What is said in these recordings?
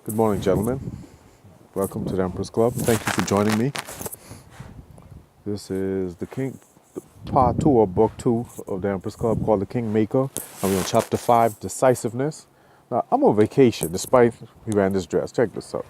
Good morning, gentlemen. Welcome to the Emperor's Club. Thank you for joining me. This is the King, part 2 or book 2 of the Emperor's Club called The Kingmaker. And we're on chapter 5, Decisiveness. Now, I'm on vacation despite me wearing this dress. Check this out.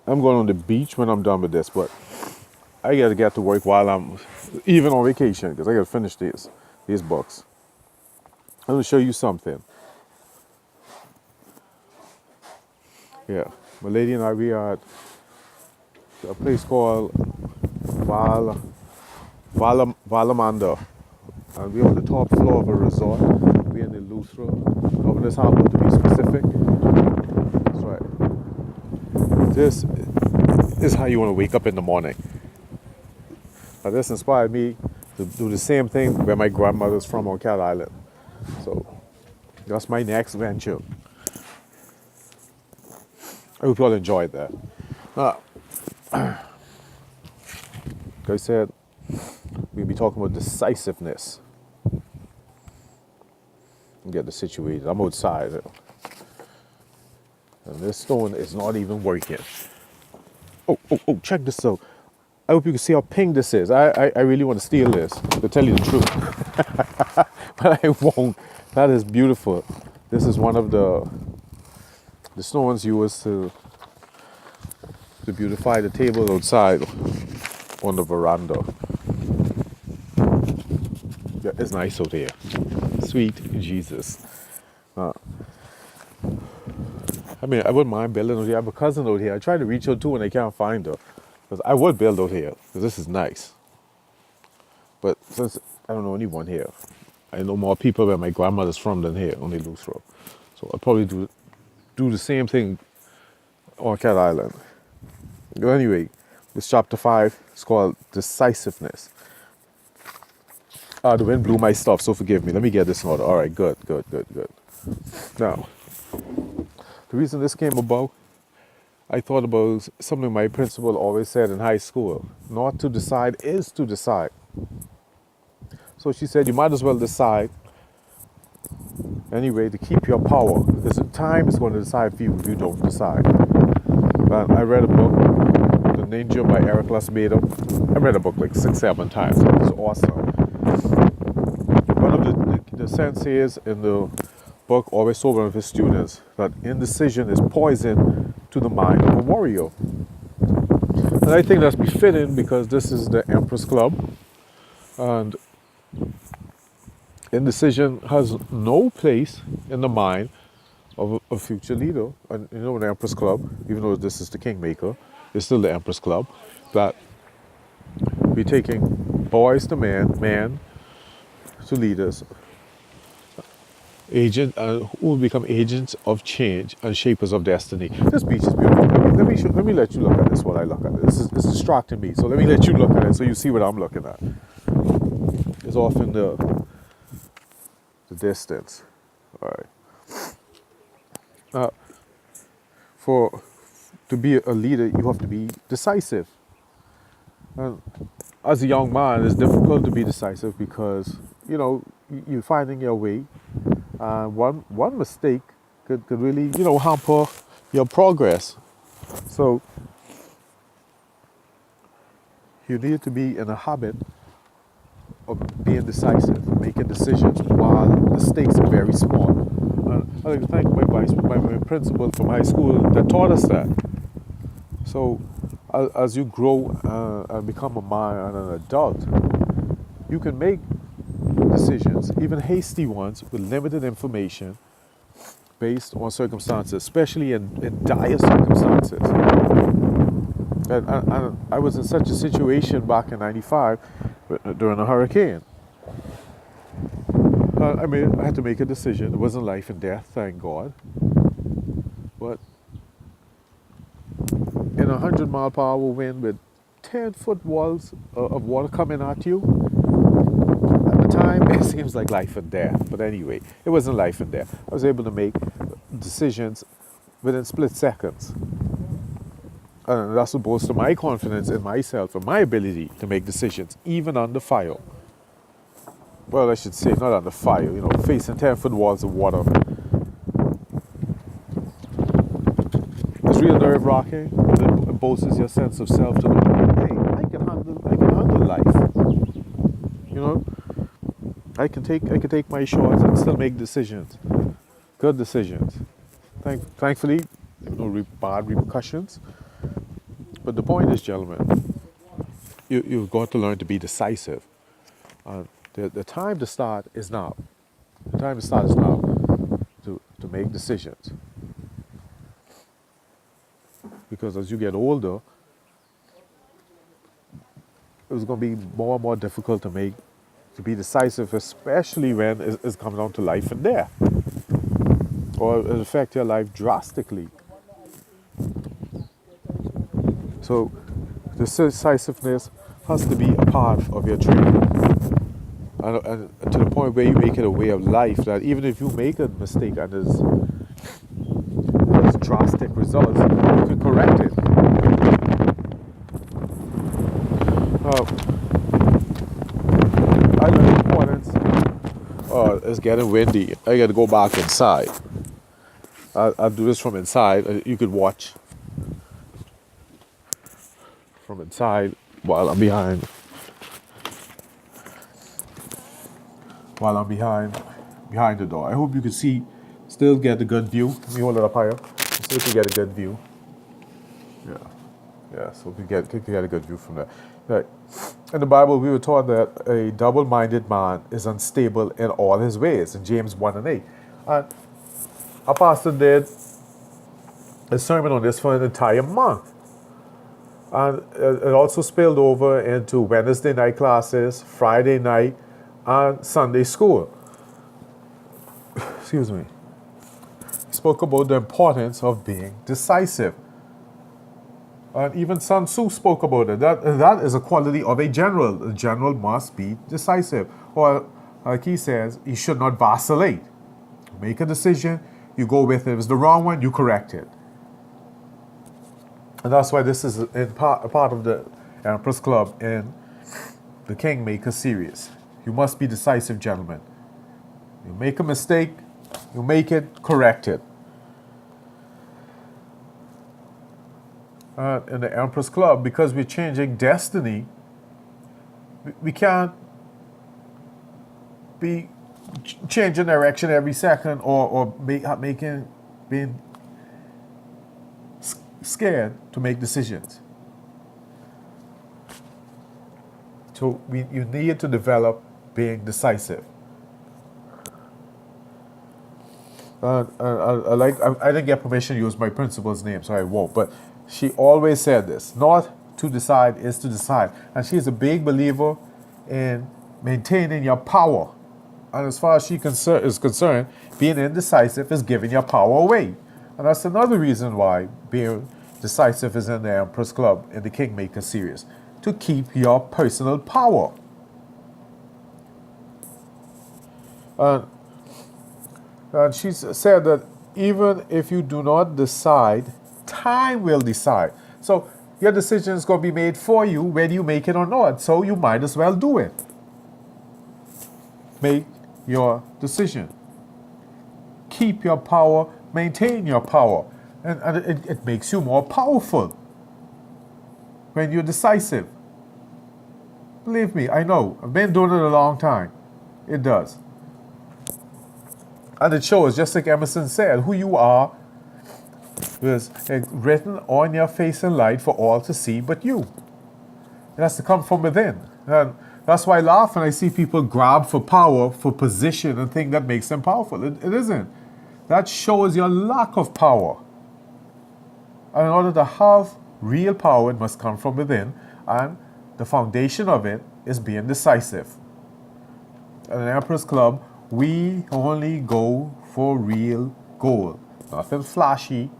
I'm going on the beach when I'm done with this, but I got to get to work while I'm even on vacation because I got to finish these books. I'm going to show you something. Yeah, my lady and I, we are at a place called Valamanda. And we're on the top floor of a resort. We're in the Lustra, Governor's Harbor to be specific. That's right. This is how you want to wake up in the morning. Now, this inspired me to do the same thing where my grandmother's from on Cat Island. So that's my next venture. I hope you all enjoyed that. Like I said, we'll be talking about decisiveness. Get the situated. I'm outside. And this stone is not even working. Oh, check this out. I hope you can see how pink this is. I really want to steal this, to tell you the truth. But I won't. That is beautiful. This is one of the stones used to beautify the table outside on the veranda. Yeah, it's nice out here. Sweet Jesus. I mean, I wouldn't mind building out here. I have a cousin out here. I try to reach out to and I can't find her. Because I would build out here, because this is nice. But since I don't know anyone here, I know more people where my grandmother's from than here, only Lustra. So I'll probably do the same thing on Cat Island. But anyway, this chapter 5 is called Decisiveness. The wind blew my stuff, so forgive me. Let me get this in order. All right, good. Now, the reason this came about, I thought about something my principal always said in high school. Not to decide is to decide. So she said, you might as well decide anyway to keep your power, because time is going to decide for you if you don't decide. And I read a book, The Ninja by Eric Lasmeda. I read a book like 6-7 times. It was awesome. One of the senseis in the book always told one of his students that indecision is poison to the mind of a warrior. And I think that's befitting because this is the Emperor's Club. And indecision has no place in the mind of a future leader. And you know, the Emperor's Club, even though this is the Kingmaker, it's still the Emperor's Club, that we're taking boys to man to leaders, who will become agents of change and shapers of destiny. This beach is beautiful. Let me let you look at this while I look at it. This is distracting me, so let me let you look at it so you see what I'm looking at. It's off in the distance. All right. To be a leader, you have to be decisive. And as a young man, it's difficult to be decisive because, you know, you're finding your way. One mistake could really, you know, hamper your progress. So you need to be in a habit of being decisive, making decisions while the stakes are very small. I'd like to thank my principal from high school that taught us that. So as you grow and become a man and an adult, you can make decisions, even hasty ones, with limited information based on circumstances, especially in dire circumstances. And I was in such a situation back in '95 during a hurricane. I had to make a decision. It wasn't life and death, thank God. But in a 100-mile-per-hour wind with 10-foot walls of water coming at you, at the time it seems like life and death. But anyway, it wasn't life and death. I was able to make decisions within split seconds. And that's what boasts to my confidence in myself and my ability to make decisions, even under fire. Well, I should say not under fire, you know, facing 10-foot walls of water real nerve-wracking. It boosts your sense of self to the point, hey, I can handle life. You know, I can take my shots and still make decisions, good decisions. Thankfully, there were no bad repercussions. But the point is, gentlemen, you've got to learn to be decisive. The time to start is now. The time to start is now to make decisions. Because as you get older, it's going to be more and more difficult to be decisive, especially when it's coming down to life and death, or it affect your life drastically. So, decisiveness has to be a part of your training, and to the point where you make it a way of life. That even if you make a mistake and there's drastic results, you can correct it. I learned the importance. It's getting windy. I got to go back inside. I'll do this from inside. You could watch from inside while I'm behind. Behind the door. I hope you can still get a good view. Let me hold it up higher. So you can get a good view. Yeah. So we can get a good view from there. Right. In the Bible, we were taught that a double-minded man is unstable in all his ways, in James 1:8. And our pastor did a sermon on this for an entire month. And it also spilled over into Wednesday night classes, Friday night, and Sunday school. Excuse me. He spoke about the importance of being decisive. And even Sun Tzu spoke about it. That is a quality of a general. A general must be decisive. Or, like he says, he should not vacillate. Make a decision, you go with it. If it's the wrong one, you correct it. And that's why this is a part of the Empress Club in the Kingmaker series. You must be decisive, gentlemen. You make a mistake, you make it, correct it. In the Empress Club, because we're changing destiny, we can't be changing direction every second or being scared to make decisions. So you need to develop being decisive. I didn't get permission to use my principal's name, so I won't. But she always said this: not to decide is to decide. And she's a big believer in maintaining your power. And as far as she is concerned, being indecisive is giving your power away. And that's another reason why being decisive is in the Empress Club in the Kingmaker series, to keep your personal power. And she said that even if you do not decide, time will decide. So your decision is going to be made for you whether you make it or not. So you might as well do it. Make your decision. Keep your power, maintain your power. And it makes you more powerful when you're decisive. Believe me, I know. I've been doing it a long time. It does. And it shows, just like Emerson said, who you are is written on your face in light for all to see but you. It has to come from within. And that's why I laugh when I see people grab for power, for position, and think that makes them powerful. It isn't. That shows your lack of power. And in order to have real power, it must come from within. And the foundation of it is being decisive. At an Empress Club, we only go for real gold. Nothing flashy,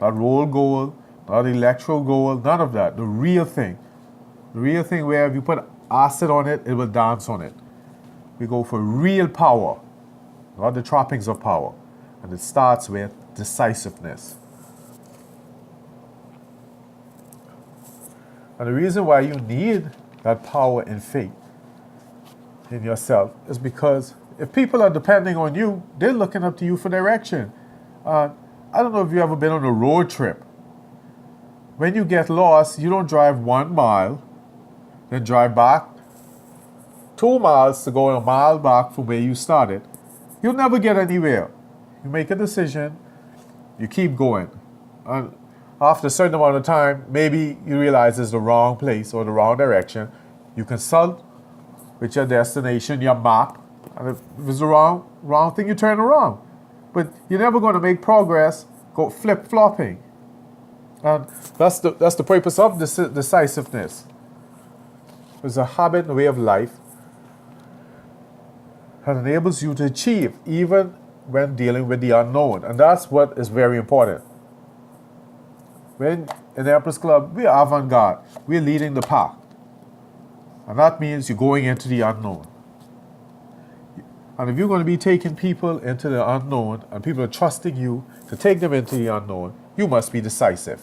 not roll gold, not electro gold, none of that. The real thing. The real thing where if you put acid on it, it will dance on it. We go for real power, not the trappings of power. And it starts with decisiveness. And the reason why you need that power and faith in yourself is because if people are depending on you, they're looking up to you for direction. I don't know if you've ever been on a road trip when you get lost, you don't drive 1 mile, then drive back 2 miles to go a mile back from where you started. You'll never get anywhere. You make a decision, you keep going. And after a certain amount of time, maybe you realize it's the wrong place or the wrong direction. You consult with your destination, your map, and if it's the wrong thing, you turn around. But you're never going to make progress, go flip-flopping. And that's the purpose of decisiveness. It's a habit and a way of life that enables you to achieve even when dealing with the unknown. And that's what is very important. When in the Empress Club, we are avant-garde. We're leading the pack. And that means you're going into the unknown. And if you're going to be taking people into the unknown and people are trusting you to take them into the unknown, you must be decisive.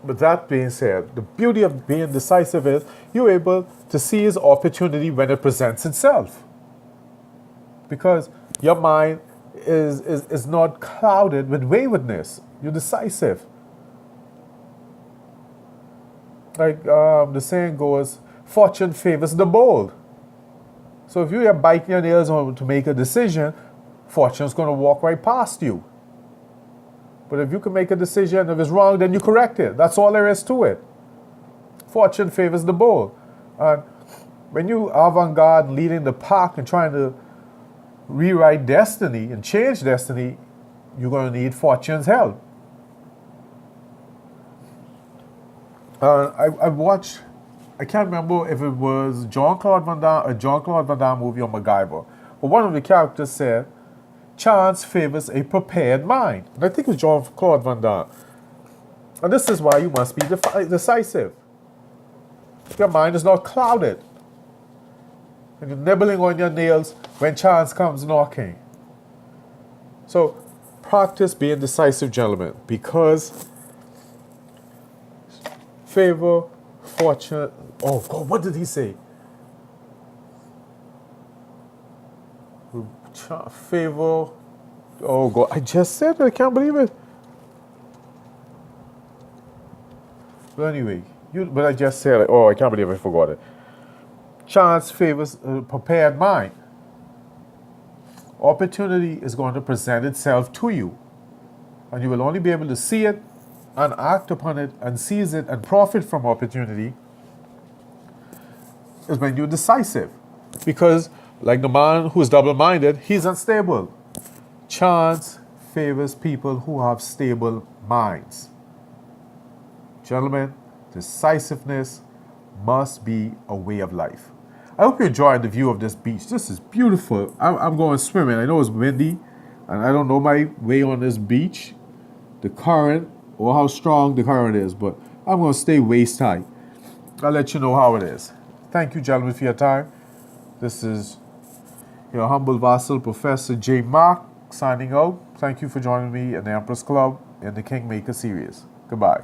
With that being said, the beauty of being decisive is you're able to seize opportunity when it presents itself. Because your mind is not clouded with waywardness. You're decisive. Like the saying goes, fortune favors the bold. So if you are biting your nails on to make a decision, fortune's going to walk right past you. But if you can make a decision, if it's wrong, then you correct it. That's all there is to it. Fortune favors the bold. And when you are avant-garde, leading the pack and trying to rewrite destiny and change destiny, you're going to need fortune's help. I watched, I can't remember if it was Jean-Claude Van Damme movie or MacGyver, but one of the characters said, chance favors a prepared mind. And I think it was Jean-Claude Van Damme. And this is why you must be decisive. Your mind is not clouded. And you're nibbling on your nails when chance comes knocking. So practice being decisive, gentlemen, because favor, fortune. Oh God, what did he say? Favor. Oh God, I just said it. I can't believe it. But anyway, but I just said it. Oh, I can't believe I forgot it. Chance favors a prepared mind. Opportunity is going to present itself to you, and you will only be able to see it and act upon it and seize it and profit from opportunity is when you're decisive. Because like the man who's double-minded, he's unstable. Chance favors people who have stable minds. Gentlemen, decisiveness must be a way of life. I hope you enjoyed the view of this beach. This is beautiful. I'm going swimming. I know it's windy, and I don't know my way on this beach, the current, or how strong the current is, but I'm going to stay waist high. I'll let you know how it is. Thank you, gentlemen, for your time. This is your humble vassal, Professor J. Mark, signing out. Thank you for joining me in the Empress Club in the Kingmaker series. Goodbye.